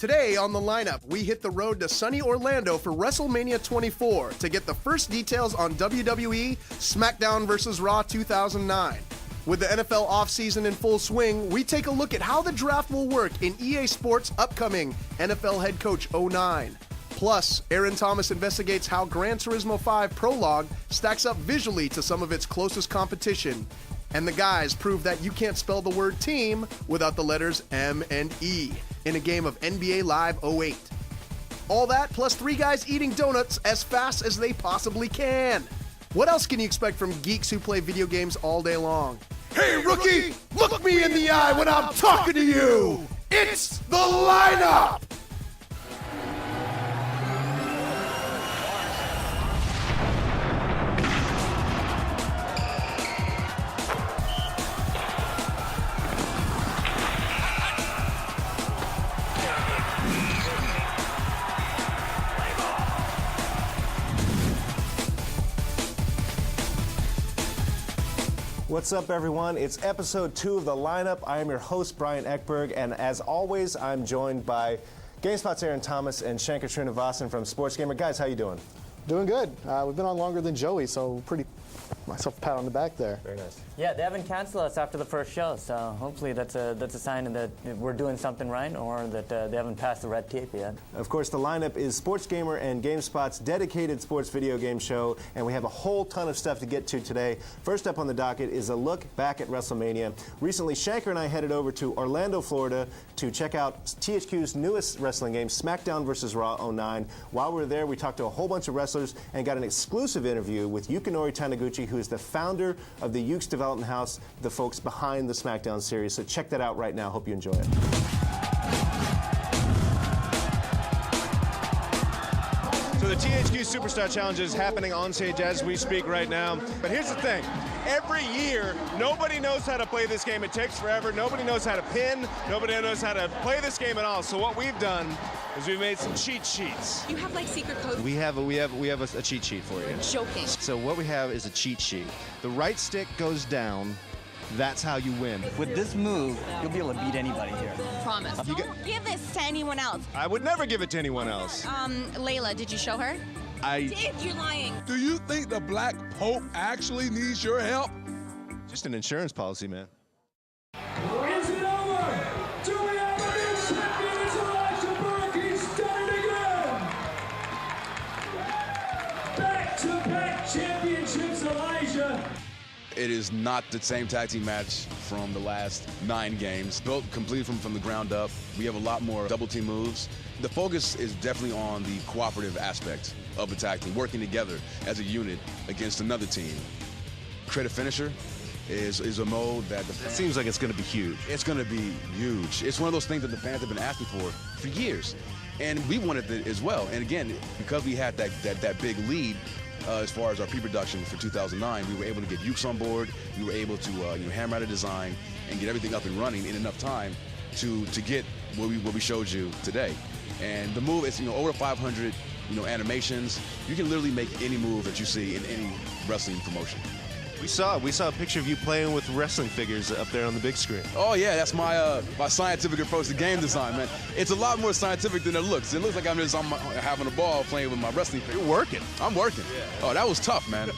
Today on the lineup, we hit the road to sunny Orlando for WrestleMania 24 to get the first details on WWE SmackDown vs. Raw 2009. With the NFL offseason in full swing, we take a look at how the draft will work in EA Sports' upcoming NFL Head Coach 09. Plus, Aaron Thomas investigates how Gran Turismo 5 Prologue stacks up visually to some of its closest competition. And the guys prove that you can't spell the word team without the letters M and E in a game of NBA Live 08. All that plus three guys eating donuts as fast as they possibly can. What else can you expect from geeks who play video games all day long? Hey rookie, look me in the eye when I'm talking to you! It's the lineup! What's up, everyone? It's episode 2 of The Lineup. I am your host, Brian Eckberg, and as always, I'm joined by GameSpot's Aaron Thomas and Shankar Srinivasan from Sports Gamer. Guys, how you doing? Doing good. We've been on longer than Joey, so myself a pat on the back there. Very nice. Yeah, they haven't canceled us after the first show, so hopefully that's a sign that we're doing something right, or that they haven't passed the red tape yet. Of course, The Lineup is Sports Gamer and GameSpot's dedicated sports video game show, and we have a whole ton of stuff to get to today. First up on the docket is a look back at WrestleMania. Recently, Shankar and I headed over to Orlando, Florida to check out THQ's newest wrestling game, SmackDown vs. Raw 09. While we were there, we talked to a whole bunch of wrestlers and got an exclusive interview with Yukinori Taniguchi, who is the founder of the Yuke's Development House, the folks behind the SmackDown series. So check that out right now. Hope you enjoy it. So the THQ Superstar Challenge is happening on stage as we speak right now. But here's the thing. Every year, nobody knows how to play this game. It takes forever. Nobody knows how to pin. Nobody knows how to play this game at all. So what we've done is we've made some cheat sheets. You have like secret codes? We have a cheat sheet for you. You're joking. So what we have is a cheat sheet. The right stick goes down. That's how you win. With this move, you'll be able to beat anybody here. Promise. Don't give this to anyone else. I would never give it to anyone else. Layla, did you show her? You're lying. Do you think the Black Pope actually needs your help? Just an insurance policy, man. Is it over? Do we have a new champion? It's Elijah Burke. He's done it again. Back-to-back championships, Elijah. It is not the same tag team match from the last 9 games. Built completely from the ground up. We have a lot more double team moves. The focus is definitely on the cooperative aspect of the tag team, working together as a unit against another team. Create a finisher is a mode that the fans, It seems like it's going to be huge. It's going to be huge. It's one of those things that the fans have been asking for years. And we wanted it as well. And again, because we had that big lead, as far as our pre-production for 2009, we were able to get Ukes on board. We were able to hammer out a design and get everything up and running in enough time to get what we showed you today. And the move is over 500 animations. You can literally make any move that you see in any wrestling promotion. We saw a picture of you playing with wrestling figures up there on the big screen. Oh yeah, that's my scientific approach to game design, man. It's a lot more scientific than it looks. It looks like I'm having a ball playing with my wrestling figures. You're working. I'm working. Yeah. Oh, that was tough, man.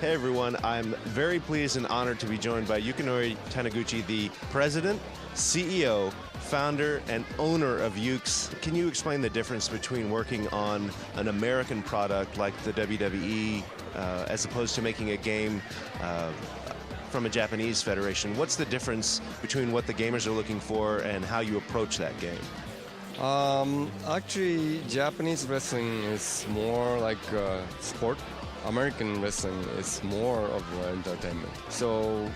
Hey everyone, I'm very pleased and honored to be joined by Yukinori Taniguchi, the president, CEO, founder, and owner of Ukes. Can you explain the difference between working on an American product like the WWE as opposed to making a game from a Japanese federation? What's the difference between what the gamers are looking for and how you approach that game? Actually, Japanese wrestling is more like a sport. American wrestling is more of entertainment. So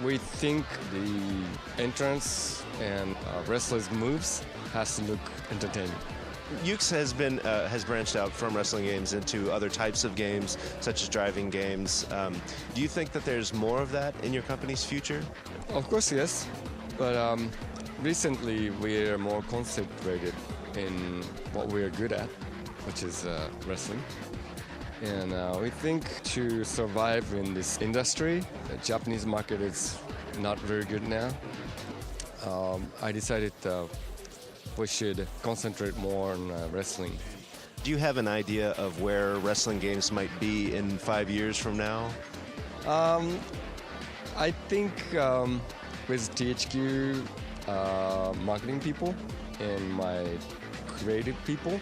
we think the entrance and wrestlers' moves has to look entertaining. Ukes has branched out from wrestling games into other types of games, such as driving games. Do you think that there's more of that in your company's future? Of course, yes. But recently, we are more concentrated in what we are good at, which is wrestling. And we think to survive in this industry, the Japanese market is not very good now. I decided we should concentrate more on wrestling. Do you have an idea of where wrestling games might be in 5 years from now? I think with THQ marketing people and my creative people,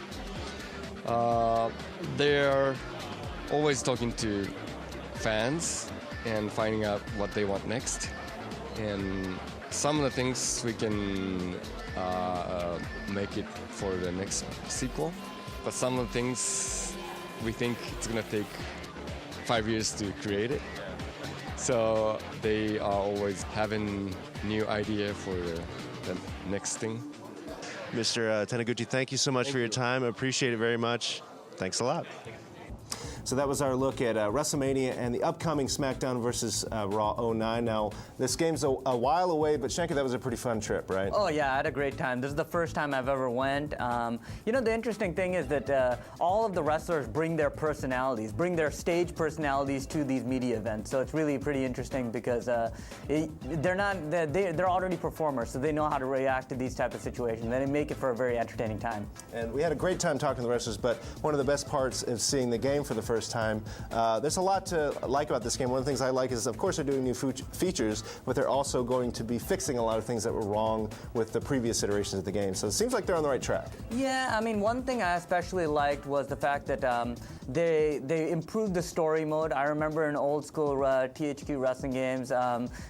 they're always talking to fans and finding out what they want next. And some of the things we can make it for the next sequel, but some of the things we think it's gonna take 5 years to create it. So they are always having new idea for the next thing. Mr. Taniguchi, thank you so much for your time. I appreciate it very much. Thanks a lot. So that was our look at WrestleMania and the upcoming SmackDown versus Raw 09. Now, this game's a while away, but Shankar, that was a pretty fun trip, right? Oh yeah, I had a great time. This is the first time I've ever went. You know, the interesting thing is that all of the wrestlers bring their personalities, bring their stage personalities to these media events. So it's really pretty interesting because they're already performers, so they know how to react to these type of situations, and they make it for a very entertaining time. And we had a great time talking to the wrestlers, but one of the best parts is seeing the game for the first time. There's a lot to like about this game. One of the things I like is, of course, they're doing new features, but they're also going to be fixing a lot of things that were wrong with the previous iterations of the game. So it seems like they're on the right track. Yeah, I mean, one thing I especially liked was the fact that they improved the story mode. I remember in old school THQ wrestling games,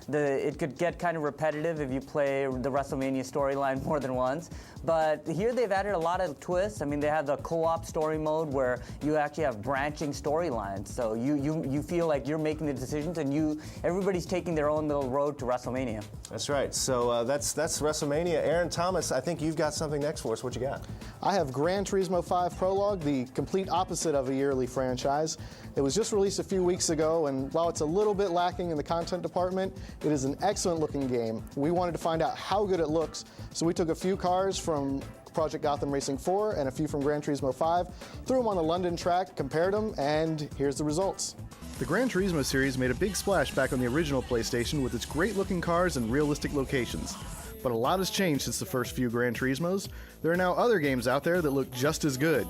it could get kind of repetitive if you play the WrestleMania storyline more than once. But here they've added a lot of twists. I mean, they have the co-op story mode where you actually have branching storylines. So you feel like you're making the decisions, and everybody's taking their own little road to WrestleMania. That's right. So that's WrestleMania. Aaron Thomas, I think you've got something next for us. What you got? I have Gran Turismo 5 Prologue, the complete opposite of a yearly franchise. It was just released a few weeks ago, and while it's a little bit lacking in the content department, it is an excellent looking game. We wanted to find out how good it looks, so we took a few cars from Project Gotham Racing 4 and a few from Gran Turismo 5, threw them on the London track, compared them, and here's the results. The Gran Turismo series made a big splash back on the original PlayStation with its great-looking cars and realistic locations. But a lot has changed since the first few Gran Turismos. There are now other games out there that look just as good.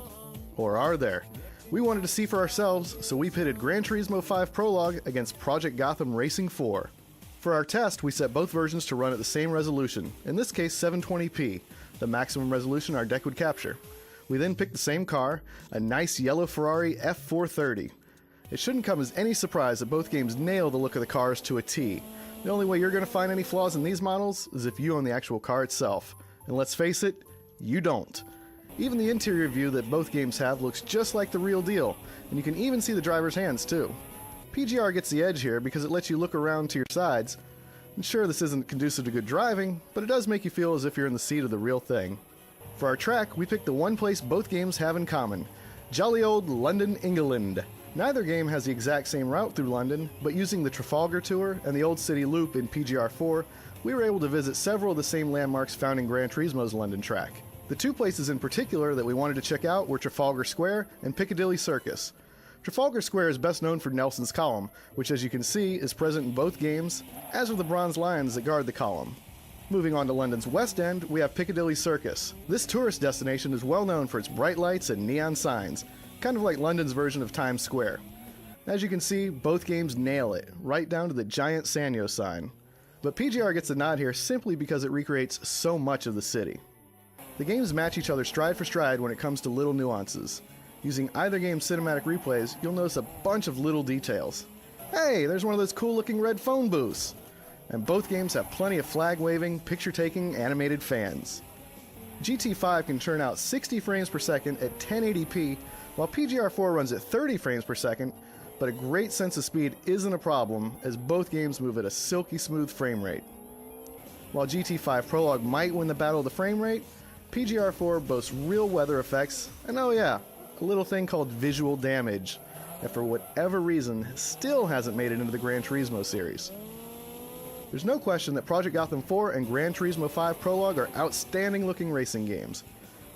Or are there? We wanted to see for ourselves, so we pitted Gran Turismo 5 Prologue against Project Gotham Racing 4. For our test, we set both versions to run at the same resolution, in this case 720p, the maximum resolution our deck would capture. We then picked the same car, a nice yellow Ferrari F430. It shouldn't come as any surprise that both games nail the look of the cars to a T. The only way you're going to find any flaws in these models is if you own the actual car itself. And let's face it, you don't. Even the interior view that both games have looks just like the real deal, and you can even see the driver's hands too. PGR gets the edge here because it lets you look around to your sides. And sure, this isn't conducive to good driving, but it does make you feel as if you're in the seat of the real thing. For our track, we picked the one place both games have in common: jolly old London, England. Neither game has the exact same route through London, but using the Trafalgar Tour and the Old City Loop in PGR4, we were able to visit several of the same landmarks found in Gran Turismo's London track. The two places in particular that we wanted to check out were Trafalgar Square and Piccadilly Circus. Trafalgar Square is best known for Nelson's Column, which, as you can see, is present in both games, as are the bronze lions that guard the column. Moving on to London's West End, we have Piccadilly Circus. This tourist destination is well known for its bright lights and neon signs, kind of like London's version of Times Square. As you can see, both games nail it, right down to the giant Sanyo sign. But PGR gets a nod here simply because it recreates so much of the city. The games match each other stride for stride when it comes to little nuances. Using either game's cinematic replays, you'll notice a bunch of little details. Hey, there's one of those cool-looking red phone booths! And both games have plenty of flag-waving, picture-taking, animated fans. GT5 can churn out 60 frames per second at 1080p, while PGR4 runs at 30 frames per second, but a great sense of speed isn't a problem, as both games move at a silky smooth frame rate. While GT5 Prologue might win the battle of the frame rate, PGR4 boasts real weather effects, and oh yeah, a little thing called visual damage, that for whatever reason still hasn't made it into the Gran Turismo series. There's no question that Project Gotham 4 and Gran Turismo 5 Prologue are outstanding looking racing games.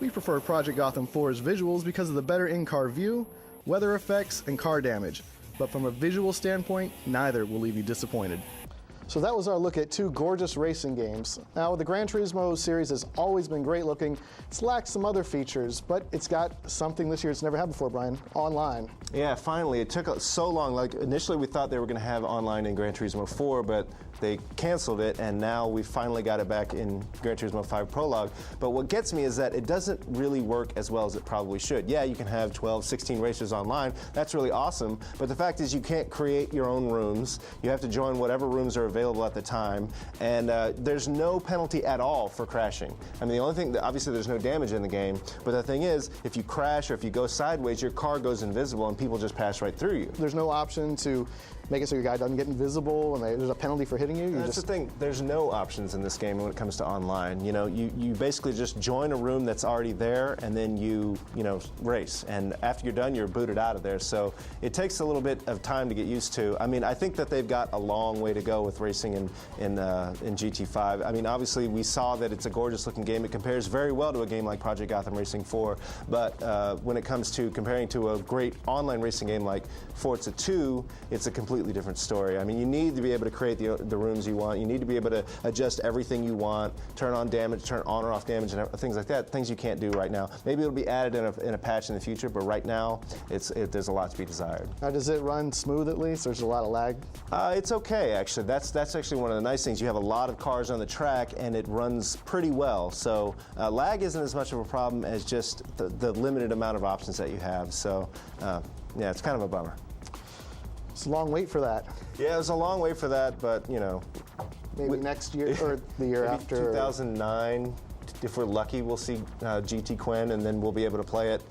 We prefer Project Gotham 4's visuals because of the better in-car view, weather effects, and car damage, but from a visual standpoint, neither will leave you disappointed. So that was our look at two gorgeous racing games. Now, the Gran Turismo series has always been great looking. It's lacked some other features, but it's got something this year it's never had before, Brian, online. Yeah, finally. It took so long. Like, initially we thought they were going to have online in Gran Turismo 4, but they canceled it, and now we finally got it back in Gran Turismo 5 Prologue. But what gets me is that it doesn't really work as well as it probably should. Yeah, you can have 12, 16 races online. That's really awesome. But the fact is you can't create your own rooms. You have to join whatever rooms are available at the time. And there's no penalty at all for crashing. I mean, the only thing, obviously there's no damage in the game, but the thing is, if you crash or if you go sideways, your car goes invisible and people just pass right through you. There's no option to make it so your guy doesn't get invisible and there's a penalty for hitting you. That's the thing. There's no options in this game when it comes to online. You know, you basically just join a room that's already there and then you race. And after you're done, you're booted out of there. So it takes a little bit of time to get used to. I mean, I think that they've got a long way to go with racing in GT5. I mean, obviously we saw that it's a gorgeous looking game. It compares very well to a game like Project Gotham Racing 4. But when it comes to comparing to a great online racing game like Forza 2, it's a completely different story. I mean, you need to be able to create the rooms you want. You need to be able to adjust everything you want, turn on damage, turn on or off damage, and things like that. Things you can't do right now. Maybe it'll be added in a patch in the future, but right now, there's a lot to be desired. Now, does it run smooth at least? There's a lot of lag? It's okay, actually. That's actually one of the nice things. You have a lot of cars on the track, and it runs pretty well. So lag isn't as much of a problem as just the limited amount of options that you have. So yeah, it's kind of a bummer. It's a long wait for that. Yeah, it was a long wait for that, but maybe next year or the year maybe after. 2009, if we're lucky, we'll see GT Quinn, and then we'll be able to play it.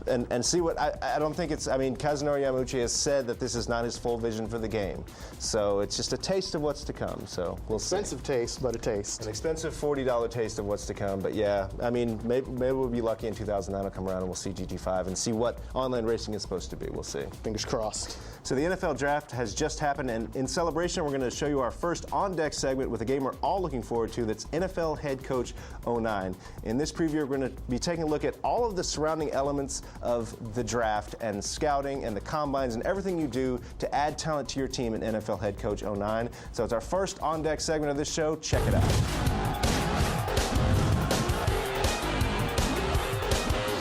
And see what, I don't think it's, I mean, Kazunori Yamauchi has said that this is not his full vision for the game. So it's just a taste of what's to come, so we'll see. Expensive taste, but a taste. An expensive $40 taste of what's to come, but yeah, I mean, maybe we'll be lucky in 2009 will come around and we'll see GT5 and see what online racing is supposed to be, we'll see. Fingers crossed. So the NFL draft has just happened, and in celebration, we're going to show you our first on-deck segment with a game we're all looking forward to, that's NFL Head Coach 09. In this preview, we're going to be taking a look at all of the surrounding elements of the draft and scouting and the combines and everything you do to add talent to your team in NFL Head Coach 09. So it's our first on-deck segment of this show. Check it out.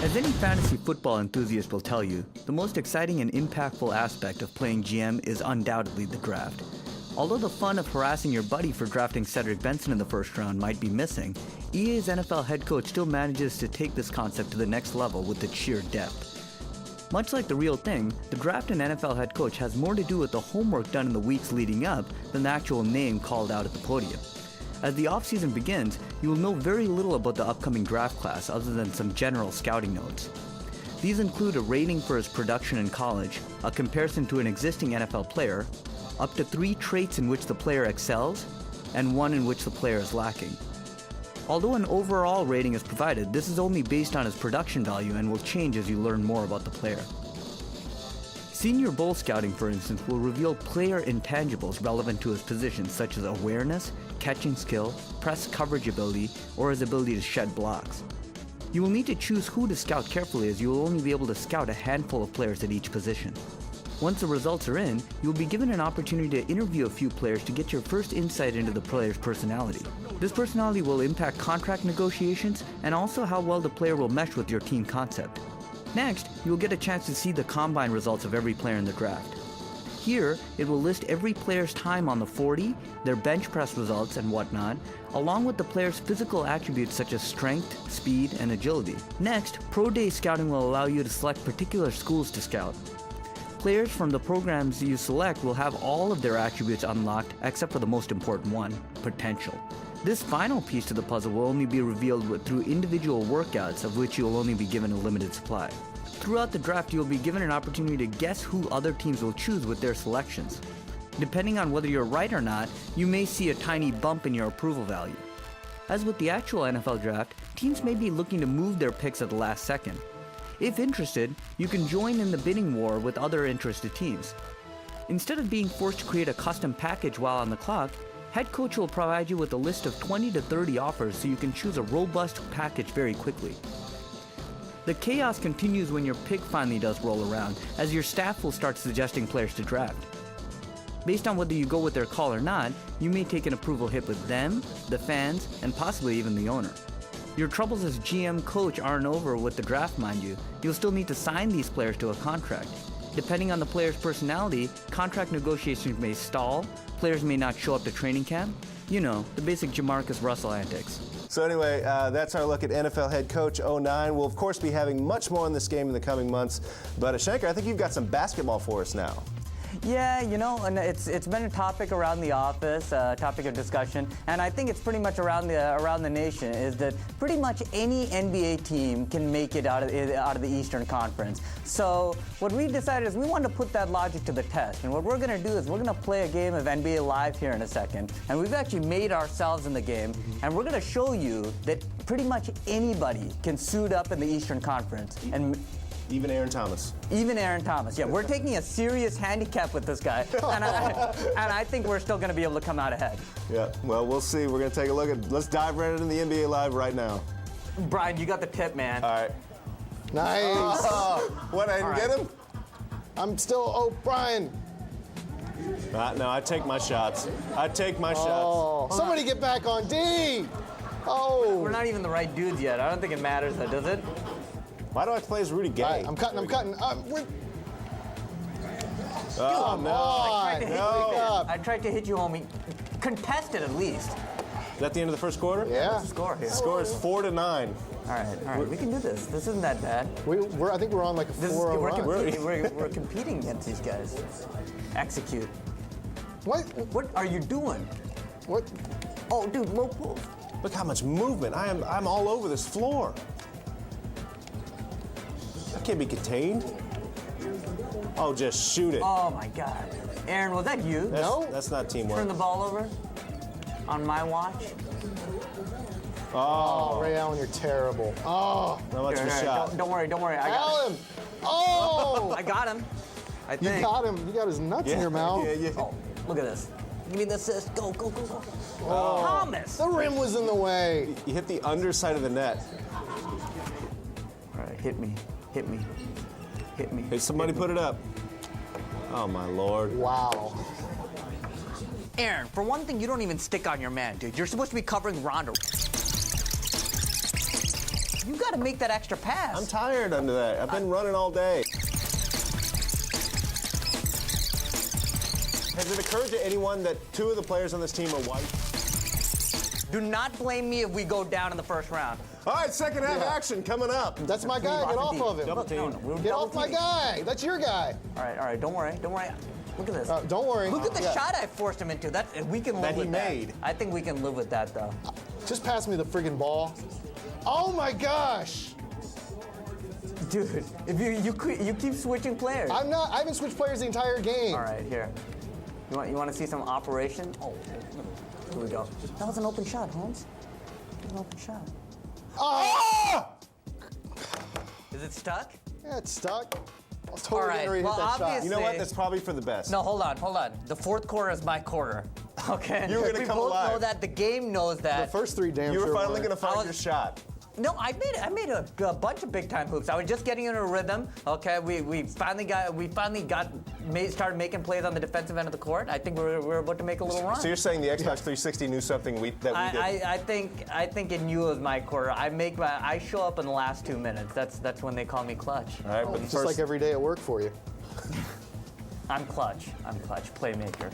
As any fantasy football enthusiast will tell you, the most exciting and impactful aspect of playing GM is undoubtedly the draft. Although the fun of harassing your buddy for drafting Cedric Benson in the first round might be missing, EA's NFL head coach still manages to take this concept to the next level with its sheer depth. Much like the real thing, the draft in NFL head coach has more to do with the homework done in the weeks leading up than the actual name called out at the podium. As the offseason begins, you will know very little about the upcoming draft class other than some general scouting notes. These include a rating for his production in college, a comparison to an existing NFL player, up to 3 traits in which the player excels, and 1 in which the player is lacking. Although an overall rating is provided, this is only based on his production value and will change as you learn more about the player. Senior Bowl scouting, for instance, will reveal player intangibles relevant to his position, such as awareness, catching skill, press coverage ability, or his ability to shed blocks. You will need to choose who to scout carefully, as you will only be able to scout a handful of players at each position. Once the results are in, you will be given an opportunity to interview a few players to get your first insight into the player's personality. This personality will impact contract negotiations and also how well the player will mesh with your team concept. Next, you will get a chance to see the combine results of every player in the draft. Here, it will list every player's time on the 40, their bench press results and whatnot, along with the player's physical attributes such as strength, speed, and agility. Next, Pro Day scouting will allow you to select particular schools to scout. Players from the programs you select will have all of their attributes unlocked except for the most important one, potential. This final piece to the puzzle will only be revealed through individual workouts, of which you will only be given a limited supply. Throughout the draft, you will be given an opportunity to guess who other teams will choose with their selections. Depending on whether you're right or not, you may see a tiny bump in your approval value. As with the actual NFL draft, teams may be looking to move their picks at the last second. If interested, you can join in the bidding war with other interested teams. Instead of being forced to create a custom package while on the clock, head coach will provide you with a list of 20 to 30 offers so you can choose a robust package very quickly. The chaos continues when your pick finally does roll around, as your staff will start suggesting players to draft. Based on whether you go with their call or not, you may take an approval hit with them, the fans, and possibly even the owner. Your troubles as GM coach aren't over with the draft, mind you. You'll still need to sign these players to a contract. Depending on the player's personality, contract negotiations may stall, players may not show up to training camp. You know, the basic Jamarcus Russell antics. So anyway, that's our look at NFL head coach 09. We'll of course be having much more on this game in the coming months. But Shankar, I think you've got some basketball for us now. Yeah, you know, and it's been a topic around the office, topic of discussion, and I think it's pretty much around the nation. Is that pretty much any NBA team can make it out of the Eastern Conference. So what we decided is we wanted to put that logic to the test, and what we're going to do is we're going to play a game of NBA Live here in a second, and we've actually made ourselves in the game, and we're going to show you that pretty much anybody can suit up in the Eastern Conference and. Even Aaron Thomas. Even Aaron Thomas. Yeah, we're taking a serious handicap with this guy, and I think we're still going to be able to come out ahead. Yeah, well, we'll see. We're going to take a look at. Let's dive right into the NBA Live right now. Brian, you got the tip, man. All right. Nice. What, I didn't get him? I'm still, Brian. No, I take my shots. I take my shots. Somebody get back on D. Oh. We're not even the right dudes yet. I don't think it matters, though, does it? Why do I play as Rudy Gay? Right, I'm cutting. Oh, no. I tried to hit you, homie. Contested, at least. Is that the end of the first quarter? Yeah. What's the score here? The score is 4-9. All right. We can do this. This isn't that bad. I think we're on like a 4-0 run. We're competing against these guys. Execute. What are you doing? What? Oh, dude, low pull. Look how much movement. I'm all over this floor. I can't be contained. Oh, just shoot it. Oh, my God. Aaron, was that you? No. That's not teamwork. Turn the ball over on my watch. Oh, Ray Allen, you're terrible. Oh. Not much of a shot. Don't worry. I got him. Oh. I got him. I think. You got him. You got his nuts in your mouth. Yeah. Oh, look at this. Give me the assist. Go. Oh. Thomas. The rim was in the way. You hit the underside of the net. All right, hit me. Hey, somebody put it up. Oh, my Lord. Wow. Aaron, for one thing, you don't even stick on your man, dude. You're supposed to be covering Rondo. You got to make that extra pass. I'm tired under that. I've been running all day. Has it occurred to anyone that two of the players on this team are white? Do not blame me if we go down in the first round. All right, second half action coming up. That's my guy. Get off of him. Double team. Get off my guy. That's your guy. All right. Don't worry. Look at this. Don't worry. Look at the shot I forced him into. We can live with that. Made. I think we can live with that, though. Just pass me the friggin' ball. Oh my gosh. Dude, if you keep switching players. I haven't switched players the entire game. All right, here. You want to see some operation? Oh, here we go. That was an open shot, Holmes. An open shot. Oh! Is it stuck? Yeah, it's stuck. I was totally All right, getting ready to hit that shot. You know what? That's probably for the best. No, hold on. The fourth quarter is my quarter. Okay? You were going to come We both alive. know that. The game knows that. The first three damn You were sure finally were. going to find your shot. No, I made a bunch of big time hoops. I was just getting into a rhythm. Okay, we finally started making plays on the defensive end of the court. I think we're about to make a little run. So you're saying the Xbox 360 knew something that we didn't? I think it knew it was my quarter. I show up in the last 2 minutes. That's when they call me clutch. All right, but It's just like every day at work for you. I'm clutch, playmaker.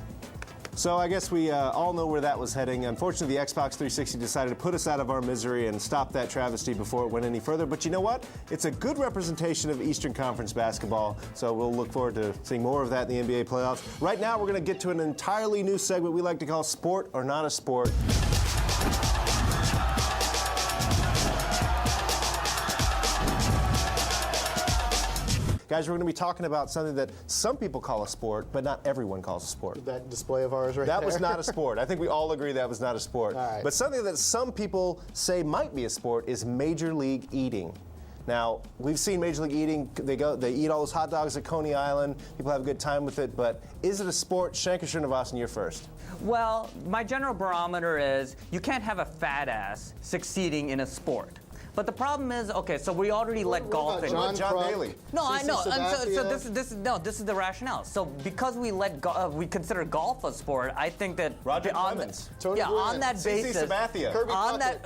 So I guess we all know where that was heading. Unfortunately, the Xbox 360 decided to put us out of our misery and stop that travesty before it went any further. But you know what? It's a good representation of Eastern Conference basketball, so we'll look forward to seeing more of that in the NBA playoffs. Right now, we're going to get to an entirely new segment we like to call Sport or Not a Sport. Guys, we're going to be talking about something that some people call a sport, but not everyone calls a sport. That display of ours right That there. was not a sport. I think we all agree that was not a sport. All right. But something that some people say might be a sport is Major League Eating. Now, we've seen Major League Eating. They eat all those hot dogs at Coney Island. People have a good time with it. But is it a sport? Shankar Srinivasan, you're first. Well, my general barometer is you can't have a fat ass succeeding in a sport. But the problem is, okay, so we already let golf in. John Daly. No, I know. So Sabathia. this is the rationale. So because we we consider golf a sport, I think that Roger on Clemens. Tony Gwynn. on that basis, Sabathia. Kirby on Puckett.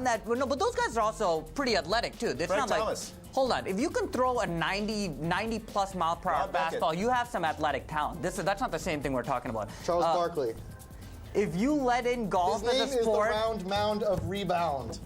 that well, no, but those guys are also pretty athletic too. It's Fred not Thomas. like. Hold on. If you can throw a 90 plus mile per hour Bob Beckett. fastball, you have some athletic talent. That's not the same thing we're talking about. Charles Barkley. If you let in golf His name as a sport, is the round mound of rebound.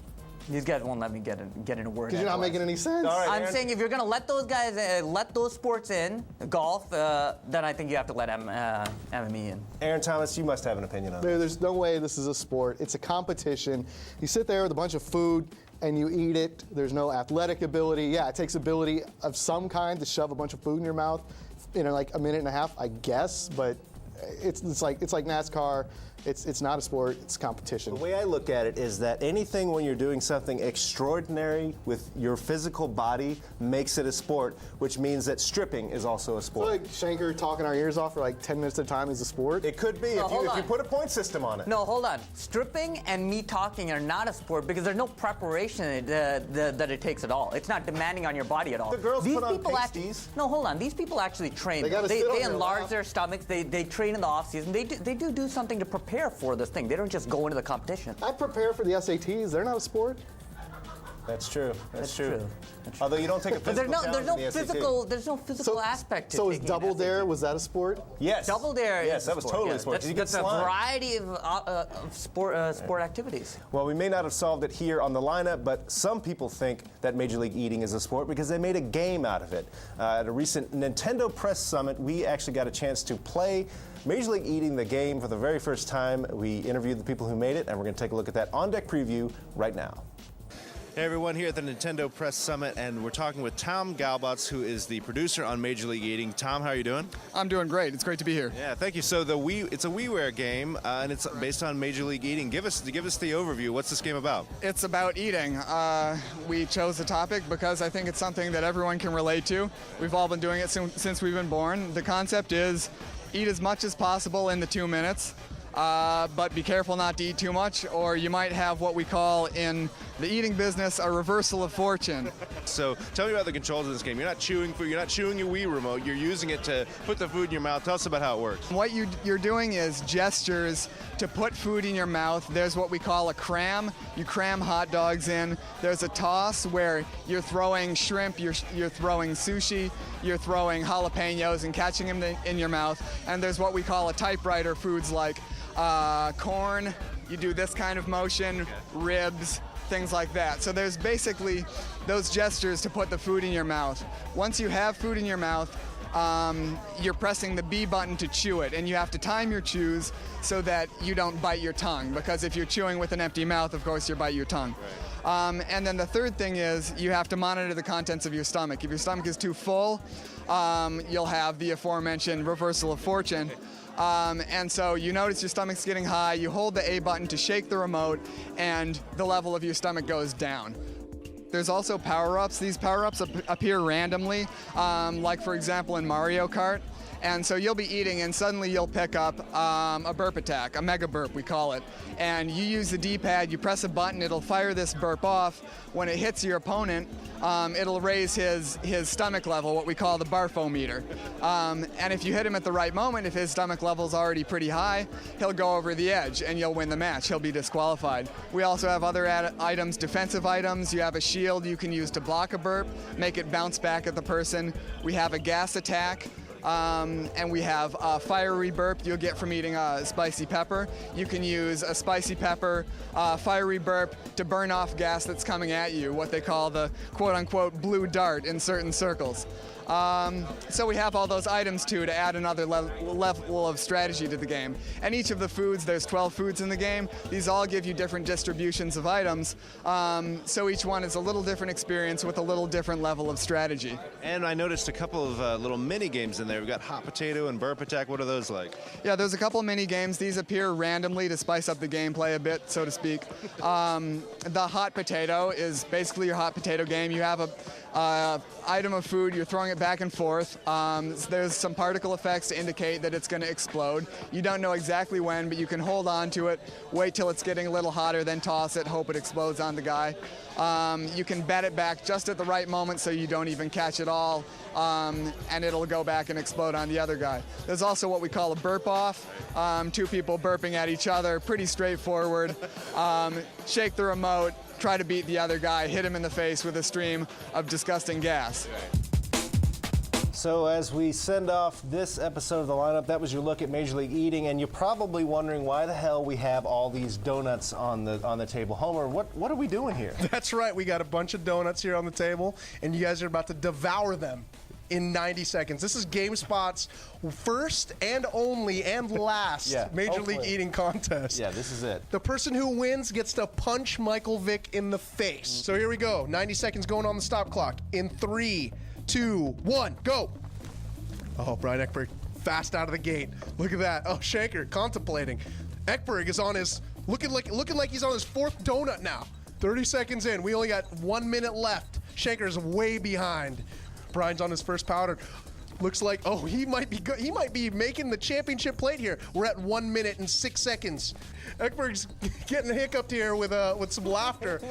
these guys won't let me get in a word. Because you're not making any sense. All right, I'm Aaron. saying if you're going to let those guys, let those sports in, golf, then I think you have to let MME in. Aaron Thomas, you must have an opinion on this. There's no way this is a sport. It's a competition. You sit there with a bunch of food and you eat it. There's no athletic ability. Yeah, it takes ability of some kind to shove a bunch of food in your mouth in like a minute and a half, I guess. But it's like NASCAR. It's not a sport. It's competition. The way I look at it is that anything when you're doing something extraordinary with your physical body makes it a sport, which means that stripping is also a I sport. feel like Shanker talking our ears off for like 10 minutes at a time is a sport. It could be No, if hold you on. put a point system on it. No, hold on. Stripping and me talking are not a sport because there's no preparation that it takes at all. It's not demanding on your body at all. The girls These put on people pasties. No, hold on. These people actually train. They gotta sit on They their enlarge lap. their stomachs. They train in the off season. They do something to prepare for this thing. They don't just go into the competition. I prepare for the SATs. They're not a sport. That's true. That's true. That's true. Although you don't take a But physical there's no challenge in the SAT. physical aspect to So is taking Double an SAT. Dare, was that a sport? Yes. Double Dare. Yes, is that a was sport, totally yeah. a sport. That's, Did you get that's a slime? variety of sport activities. Well, we may not have solved it here on the lineup, but some people think that Major League Eating is a sport because they made a game out of it. At a recent Nintendo Press Summit, we actually got a chance to play Major League Eating, the game, for the very first time. We interviewed the people who made it, and we're going to take a look at that on-deck preview right now. Hey everyone, here at the Nintendo Press Summit, and we're talking with Tom Galbots, who is the producer on Major League Eating. Tom, how are you doing? I'm doing great. It's great to be here. Yeah, thank you. So it's a WiiWare game, and it's based on Major League Eating. Give us the overview. What's this game about? It's about eating. We chose the topic because I think it's something that everyone can relate to. We've all been doing it since we've been born. The concept is eat as much as possible in the 2 minutes. But be careful not to eat too much, or you might have what we call in the eating business a reversal of fortune. So tell me about the controls of this game. You're not chewing food. You're not chewing your Wii remote. You're using it to put the food in your mouth. Tell us about how it works. What you're doing is gestures to put food in your mouth. There's what we call a cram. You cram hot dogs in. There's a toss where you're throwing shrimp, you're throwing sushi, you're throwing jalapenos and catching them in your mouth. And there's what we call a typewriter, foods like corn. You do this kind of motion, ribs, things like that. So there's basically those gestures to put the food in your mouth. Once you have food in your mouth, you're pressing the B button to chew it, and you have to time your chews so that you don't bite your tongue, because if you're chewing with an empty mouth, of course, you bite your tongue. And then the third thing is you have to monitor the contents of your stomach. If your stomach is too full, you'll have the aforementioned reversal of fortune. And so you notice your stomach's getting high, you hold the A button to shake the remote, and the level of your stomach goes down. There's also power-ups. These power-ups appear randomly, like for example in Mario Kart. And so you'll be eating and suddenly you'll pick up a burp attack, a mega burp we call it. And you use the D-pad, you press a button, it'll fire this burp off. When it hits your opponent, it'll raise his stomach level, what we call the barfometer. And if you hit him at the right moment, if his stomach level's already pretty high, he'll go over the edge and you'll win the match. He'll be disqualified. We also have other items, defensive items. You have a shield you can use to block a burp, make it bounce back at the person. We have a gas attack. And we have a fiery burp you'll get from eating a spicy pepper. You can use a spicy pepper, fiery burp to burn off gas that's coming at you, what they call the quote-unquote blue dart in certain circles. So we have all those items too to add another level of strategy to the game. And each of the foods, there's 12 foods in the game, these all give you different distributions of items. So each one is a little different experience with a little different level of strategy. And I noticed a couple of little mini games in there. We've got hot potato and burp attack. What are those like? Yeah, there's a couple mini games. These appear randomly to spice up the gameplay a bit, so to speak. The hot potato is basically your hot potato game. You have item of food, you're throwing it back and forth. There's some particle effects to indicate that it's going to explode. You don't know exactly when, but you can hold on to it, wait till it's getting a little hotter, then toss it, hope it explodes on the guy. You can bet it back just at the right moment so you don't even catch it all, and it'll go back and explode on the other guy. There's also what we call a burp off, two people burping at each other, pretty straightforward. Shake the remote, try to beat the other guy, hit him in the face with a stream of disgusting gas. So as we send off this episode of the lineup, that was your look at Major League Eating, and you're probably wondering why the hell we have all these donuts on the table. Homer, what are we doing here? That's right, we got a bunch of donuts here on the table, and you guys are about to devour them in 90 seconds. This is GameSpot's first and only and last Major League Eating contest. Yeah, this is it. The person who wins gets to punch Michael Vick in the face. So here we go. 90 seconds going on the stop clock. In 3, 2, 1, go. Oh, Brian Ekberg, fast out of the gate. Look at that. Oh, Shanker contemplating. Ekberg is on his, looking like he's on his 4th donut now. 30 seconds in. We only got 1 minute left. Shanker's way behind. Brian's on his first powder. Looks like, oh, he might be making the championship plate here. We're at 1 minute and 6 seconds. Ekberg's getting hiccuped here with some laughter.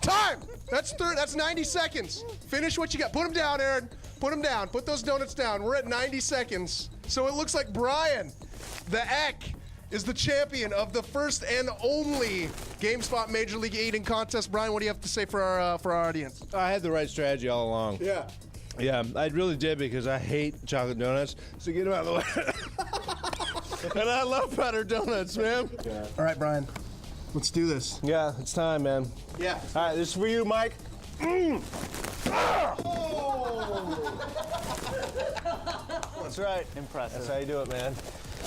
Time! That's 90 seconds. Finish what you got. Put them down, Aaron. Put them down. Put those donuts down. We're at 90 seconds. So it looks like Brian, the Ek, is the champion of the first and only GameSpot Major League Eating contest. Brian, what do you have to say for our audience? I had the right strategy all along. Yeah. Yeah, I really did, because I hate chocolate donuts, so get them out of the way. And I love powdered donuts, man. Yeah. All right, Brian, let's do this. Yeah, it's time, man. Yeah. All right, this is for you, Mike. That's right. Impressive. That's how you do it, man.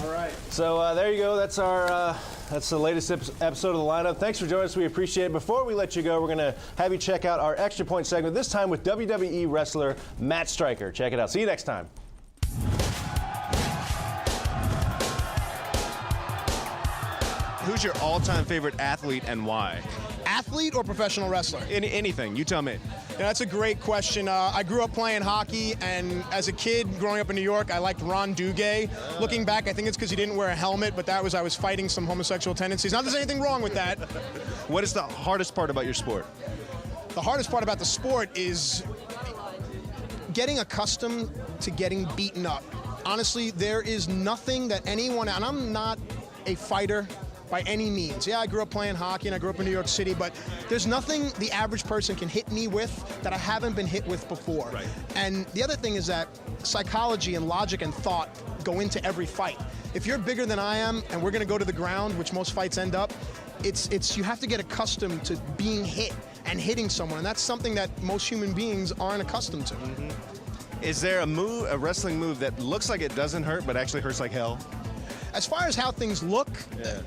All right. So there you go. That's that's the latest episode of the lineup. Thanks for joining us. We appreciate it. Before we let you go, we're going to have you check out our Extra Point segment, this time with WWE wrestler Matt Stryker. Check it out. See you next time. Who's your all-time favorite athlete and why? Athlete or professional wrestler? Anything. You tell me. Yeah, that's a great question. I grew up playing hockey, and as a kid growing up in New York, I liked Ron Duguay. Looking back, I think it's because he didn't wear a helmet, but I was fighting some homosexual tendencies. Not that there's anything wrong with that. What is the hardest part about your sport? The hardest part about the sport is getting accustomed to getting beaten up. Honestly, there is nothing that anyone, and I'm not a fighter by any means. Yeah, I grew up playing hockey and I grew up in New York City, but there's nothing the average person can hit me with that I haven't been hit with before. Right. And the other thing is that psychology and logic and thought go into every fight. If you're bigger than I am and we're going to go to the ground, which most fights end up, it's you have to get accustomed to being hit and hitting someone, and that's something that most human beings aren't accustomed to. Mm-hmm. Is there a wrestling move that looks like it doesn't hurt but actually hurts like hell? As far as how things look,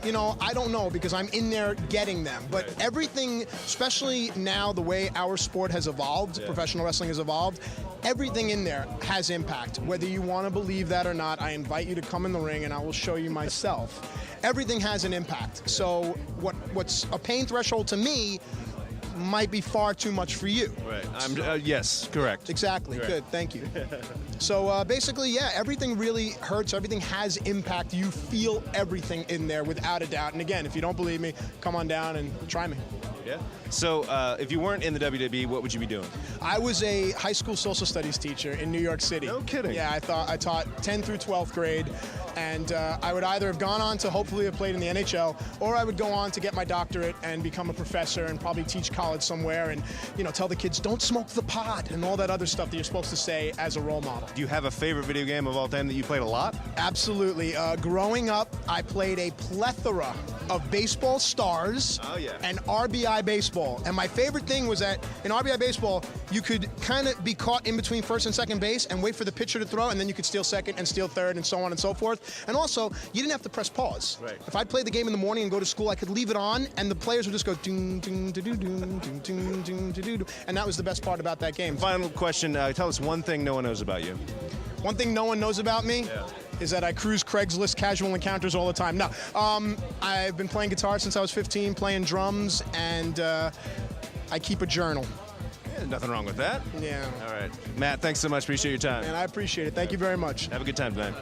you know, I don't know, because I'm in there getting them. But everything, especially now the way our sport has evolved, professional wrestling has evolved, everything in there has impact. Whether you want to believe that or not, I invite you to come in the ring and I will show you myself. Everything has an impact. So what's a pain threshold to me might be far too much for you. Right. Yes, correct. Exactly. Correct. Good. Thank you. So basically, yeah, everything really hurts. Everything has impact. You feel everything in there without a doubt. And again, if you don't believe me, come on down and try me. Yeah. So if you weren't in the WWE, what would you be doing? I was a high school social studies teacher in New York City. No kidding. Yeah, I taught 10th through 12th grade, and I would either have gone on to hopefully have played in the NHL, or I would go on to get my doctorate and become a professor and probably teach college somewhere, and tell the kids don't smoke the pot and all that other stuff that you're supposed to say as a role model. Do you have a favorite video game of all time that you played a lot? Absolutely. Growing up, I played a plethora of baseball stars and RBI baseball. And my favorite thing was that in RBI baseball, you could kind of be caught in between first and second base and wait for the pitcher to throw, and then you could steal second and steal third and so on and so forth. And also, you didn't have to press pause. Right. If I played the game in the morning and go to school, I could leave it on, and the players would just go doom, doom, doom, doom, doom, doom, doom, doom, and that was the best part about that game. Final question, tell us one thing no one knows about you. One thing no one knows about me? Is that I cruise Craigslist casual encounters all the time. No, I've been playing guitar since I was 15, playing drums, and I keep a journal. Yeah, nothing wrong with that. Yeah. All right. Matt, thanks so much. Appreciate your time. And I appreciate it. Thank you very much. Have a good time tonight.